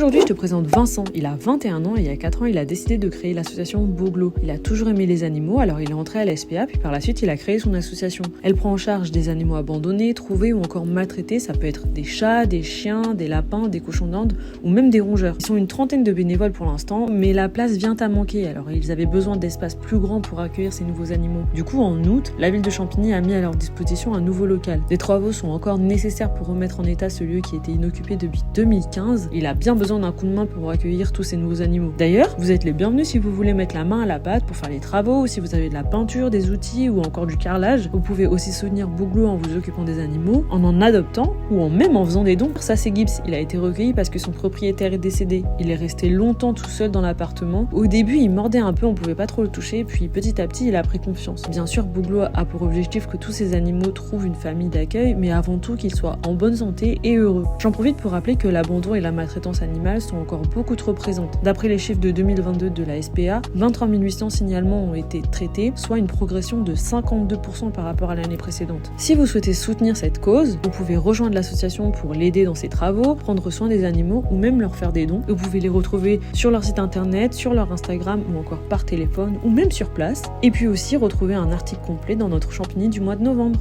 Aujourd'hui, je te présente Vincent. Il a 21 ans et il y a 4 ans, il a décidé de créer l'association Boglo. Il a toujours aimé les animaux, alors il est entré à la SPA, puis par la suite, il a créé son association. Elle prend en charge des animaux abandonnés, trouvés ou encore maltraités. Ça peut être des chats, des chiens, des lapins, des cochons d'Inde ou même des rongeurs. Ils sont une trentaine de bénévoles pour l'instant, mais la place vient à manquer. Alors ils avaient besoin d'espaces plus grands pour accueillir ces nouveaux animaux. Du coup, en août, la ville de Champigny a mis à leur disposition un nouveau local. Des travaux sont encore nécessaires pour remettre en état ce lieu qui était inoccupé depuis 2015. Il a bien besoin d'un coup de main pour accueillir tous ces nouveaux animaux. D'ailleurs, vous êtes les bienvenus si vous voulez mettre la main à la pâte pour faire les travaux, ou si vous avez de la peinture, des outils ou encore du carrelage. Vous pouvez aussi soutenir Boglo en vous occupant des animaux, en adoptant ou même en faisant des dons. Ça, c'est Gibbs. Il a été recueilli parce que son propriétaire est décédé. Il est resté longtemps tout seul dans l'appartement. Au début, il mordait un peu, on pouvait pas trop le toucher, puis petit à petit, il a pris confiance. Bien sûr, Boglo a pour objectif que tous ces animaux trouvent une famille d'accueil, mais avant tout qu'ils soient en bonne santé et heureux. J'en profite pour rappeler que l'abandon et la maltraitance animale sont encore beaucoup trop présentes. D'après les chiffres de 2022 de la SPA, 23 800 signalements ont été traités, soit une progression de 52% par rapport à l'année précédente. Si vous souhaitez soutenir cette cause, vous pouvez rejoindre l'association pour l'aider dans ses travaux, prendre soin des animaux ou même leur faire des dons. Vous pouvez les retrouver sur leur site internet, sur leur Instagram ou encore par téléphone ou même sur place. Et puis aussi retrouver un article complet dans notre Champigny du mois de novembre.